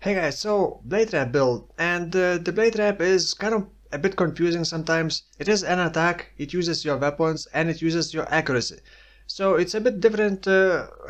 Hey guys, so blade trap build, and the blade trap is kind of a bit confusing sometimes. It is an attack, it uses your weapons, and it uses your accuracy. So it's a bit different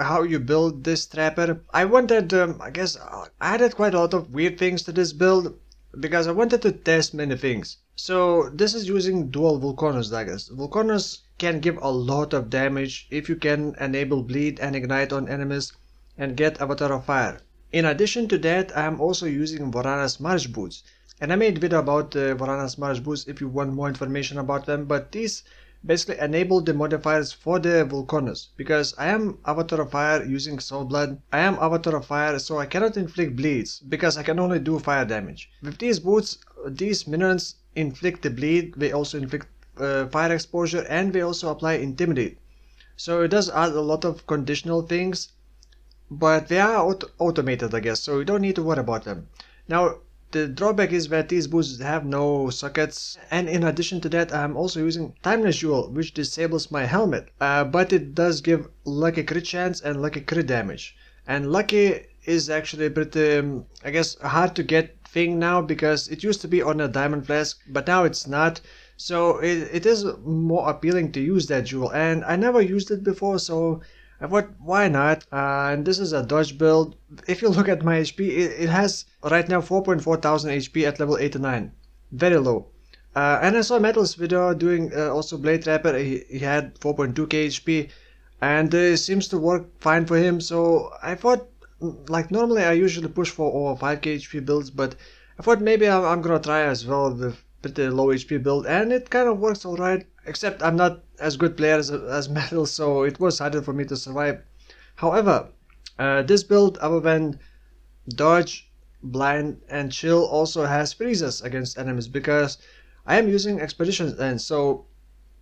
how you build this trapper. I wanted, I guess, I added quite a lot of weird things to this build because I wanted to test many things. So this is using dual Vulconus daggers. Vulconus can give a lot of damage if you can enable bleed and ignite on enemies and get Avatar of Fire. In addition to that, I am also using Vorana's March Boots. And I made a video about Vorana's March Boots if you want more information about them, but these basically enable the modifiers for the Vulconus. Because I am Avatar of Fire using Soul Blood, I am Avatar of Fire, so I cannot inflict bleeds, because I can only do fire damage. With these boots, these minions inflict the bleed, they also inflict fire exposure, and they also apply Intimidate. So it does add a lot of conditional things, but they are automated, I guess, so you don't need to worry about them. Now, the drawback is that these boosts have no sockets, and in addition to that, I'm also using Timeless Jewel, which disables my helmet, but it does give lucky crit chance and lucky crit damage. And lucky is actually pretty, I guess, hard to get thing now, because it used to be on a diamond flask, but now it's not. So it is more appealing to use that jewel, and I never used it before, so I thought, why not? And this is a dodge build. If you look at my HP, it has right now 4.4 thousand HP at level 89. Very low. And I saw Metal's video doing also Blade Trapper. He had 4.2k HP, and it seems to work fine for him. So I thought, like normally I usually push for over 5k HP builds, but I thought maybe I'm gonna try as well with pretty low HP build, and it kind of works alright. Except I'm not as good player as Metal, so it was harder for me to survive. However, this build, other than dodge, blind, and chill, also has freezes against enemies because I am using expeditions, and so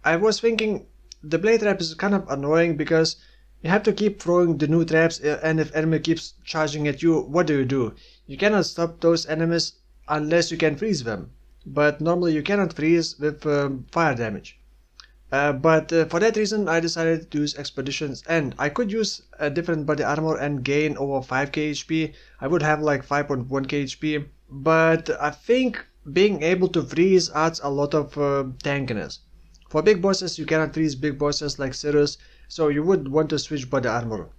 I was thinking the blade trap is kind of annoying because you have to keep throwing the new traps, and if enemy keeps charging at you, what do? You cannot stop those enemies unless you can freeze them, but normally you cannot freeze with fire damage. But for that reason I decided to use expeditions, and I could use a different body armor and gain over 5k HP. I would have like 5.1k HP, but I think being able to freeze adds a lot of tankiness. For big bosses you cannot freeze big bosses like Cirrus, so you would want to switch body armor.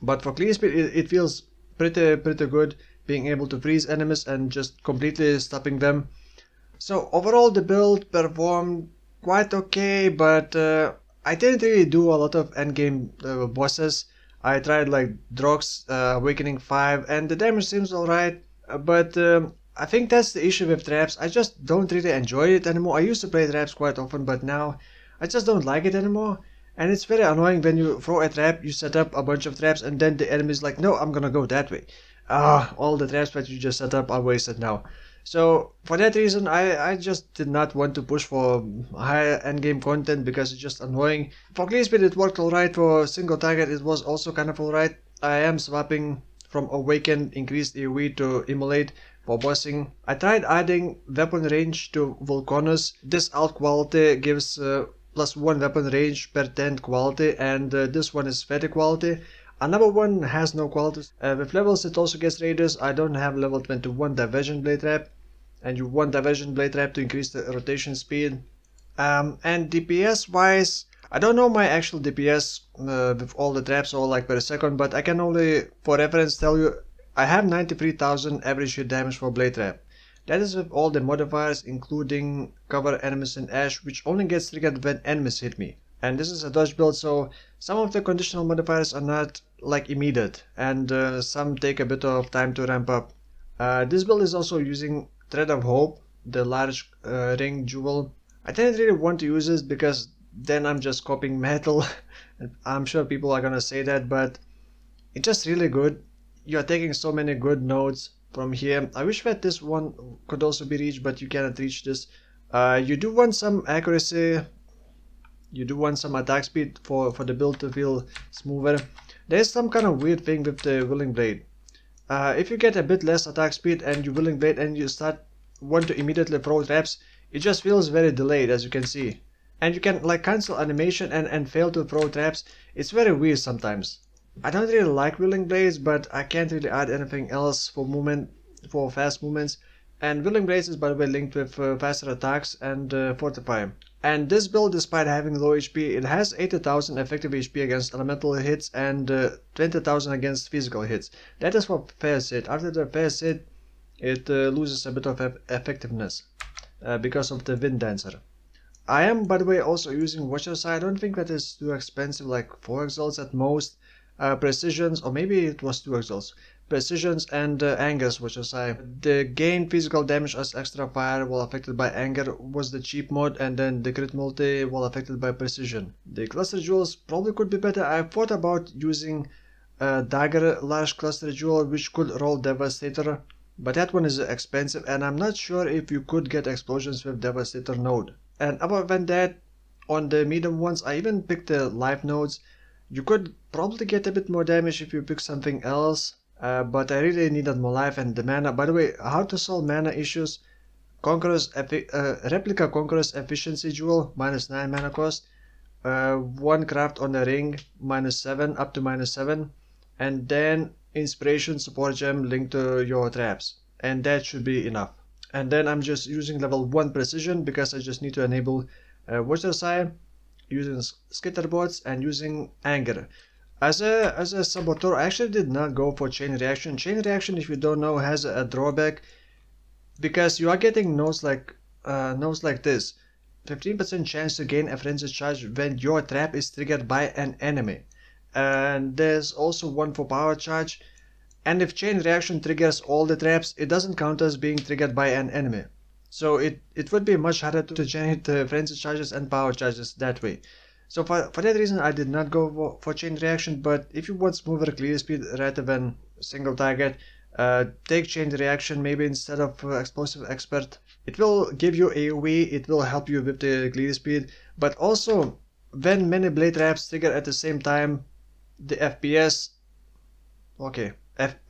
But for clear speed it feels pretty good being able to freeze enemies and just completely stopping them. So overall the build performed quite okay, but I didn't really do a lot of endgame bosses. I tried like Drox, Awakening 5, and the damage seems alright, but I think that's the issue with traps. I just don't really enjoy it anymore. I used to play traps quite often, but now I just don't like it anymore. And it's very annoying when you throw a trap, you set up a bunch of traps, and then the enemy is like, no, I'm gonna go that way. Ah, all the traps that you just set up are wasted now. So for that reason, I just did not want to push for higher endgame content because it's just annoying. For clear speed it worked alright, for single target it was also kind of alright. I am swapping from Awaken increased AoE to Immolate for bossing. I tried adding weapon range to Vulconus. This alt quality gives plus 1 weapon range per 10 quality, and this one is 30 quality. Another one has no qualities. With levels it also gets radius. I don't have level 21 Diversion Blade Trap, and you want Diversion Blade Trap to increase the rotation speed. And DPS wise, I don't know my actual DPS with all the traps or like per second, but I can only for reference tell you I have 93,000 average hit damage for Blade Trap. That is with all the modifiers including cover enemies in ash, which only gets triggered when enemies hit me. And this is a dodge build, so some of the conditional modifiers are not like immediate, and some take a bit of time to ramp up. This build is also using Thread of Hope, the large ring jewel. I didn't really want to use this because then I'm just copying metal. I'm sure people are gonna say that, but it's just really good. You are taking so many good nodes from here. I wish that this one could also be reached, but you cannot reach this. You do want some accuracy. You do want some attack speed for the build to feel smoother. There's some kind of weird thing with the Willing Blade. If you get a bit less attack speed and you Willing Blade and you want to immediately throw traps, it just feels very delayed, as you can see. And you can like cancel animation and fail to throw traps. It's very weird sometimes. I don't really like Willing Blades, but I can't really add anything else for movement for fast movements. And Will Embrace is by the way linked with faster attacks and Fortify. And this build, despite having low HP, it has 80,000 effective HP against elemental hits and 20,000 against physical hits. That is for first hit. After the first hit, it loses a bit of effectiveness because of the Wind Dancer. I am, by the way, also using Watchers. I don't think that is too expensive, like 4 exalts at most. Precisions, or maybe it was 2 exalts. Precisions and Angers, Watchers. The gain physical damage as extra fire while affected by anger was the cheap mode, and then the crit multi while affected by precision. The cluster jewels probably could be better. I thought about using Dagger large cluster jewel, which could roll Devastator, but that one is expensive, and I'm not sure if you could get explosions with Devastator node. And other than that, on the medium ones, I even picked the life nodes. You could probably get a bit more damage if you pick something else, but I really needed more life and the mana. By the way, how to solve mana issues? Replica Conqueror's efficiency jewel, -9 mana cost. 1 craft on the ring, -7, up to -7. And then Inspiration Support Gem linked to your traps. And that should be enough. And then I'm just using level 1 precision because I just need to enable Watcher's Eye, using Skitterbots and using Anger. As a Saboteur, I actually did not go for Chain Reaction. Chain Reaction, if you don't know, has a drawback because you are getting nodes like this. 15% chance to gain a frenzy charge when your trap is triggered by an enemy. And there's also one for power charge. And if Chain Reaction triggers all the traps, it doesn't count as being triggered by an enemy. So it would be much harder to generate frenzy charges and power charges that way. So for that reason I did not go for Chain Reaction, but if you want smoother clear speed rather than single target, take Chain Reaction maybe instead of Explosive Expert. It will give you AoE, it will help you with the clear speed, but also when many blade traps trigger at the same time, the FPS, okay,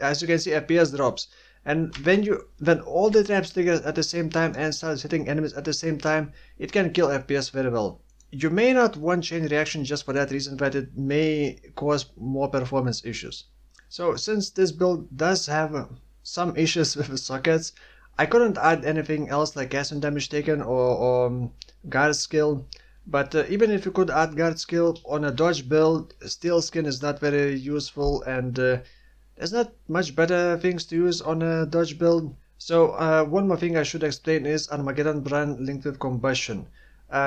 as you can see, FPS drops. And when all the traps trigger at the same time and starts hitting enemies at the same time, it can kill FPS very well. You may not want Chain Reaction just for that reason, but it may cause more performance issues. So since this build does have some issues with the sockets, I couldn't add anything else like gas and damage taken or guard skill. But even if you could add guard skill on a dodge build, steel skin is not very useful, and there's not much better things to use on a dodge build. So one more thing I should explain is Armageddon Brand linked with combustion.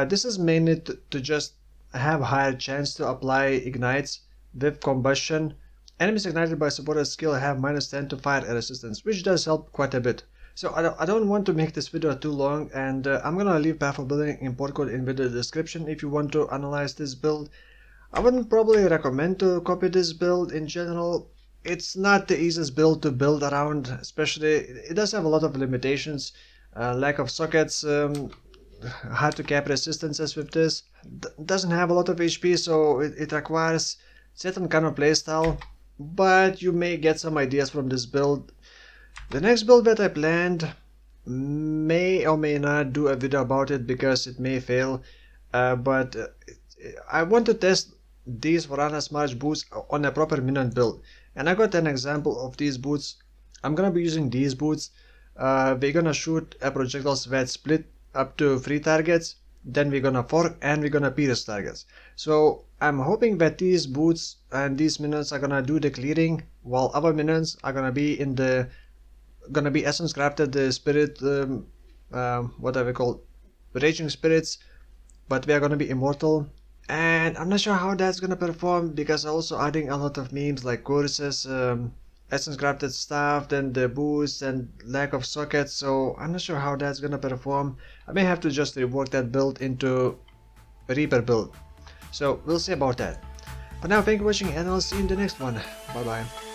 This is mainly to just have higher chance to apply ignites with combustion. Enemies ignited by supported skill have -10 to fire resistance, which does help quite a bit. So I don't want to make this video too long, and I'm gonna leave path of building import code in the description if you want to analyze this build. I wouldn't probably recommend to copy this build in general. It's not the easiest build to build around, especially it does have a lot of limitations, lack of sockets, hard to cap resistances with this, doesn't have a lot of HP, so it requires certain kind of playstyle, but you may get some ideas from this build. The next build that I planned may or may not do a video about it because it may fail, but I want to test these Vorana Smart boots on a proper minion build, and I got an example of these boots. I'm gonna be using these boots. We're gonna shoot a projectiles that split up to 3 targets, then we're gonna fork and we're gonna pierce targets. So I'm hoping that these boots and these minions are gonna do the clearing, while other minions are gonna be essence crafted, the spirit, what are we called, raging spirits, but we are gonna be immortal. And I'm not sure how that's gonna perform because I'm also adding a lot of memes like courses, essence crafted stuff, then the boost and lack of sockets, so I'm not sure how that's gonna perform. I may have to just rework that build into a Reaper build. So we'll see about that. For now, thank you for watching and I'll see you in the next one. Bye bye.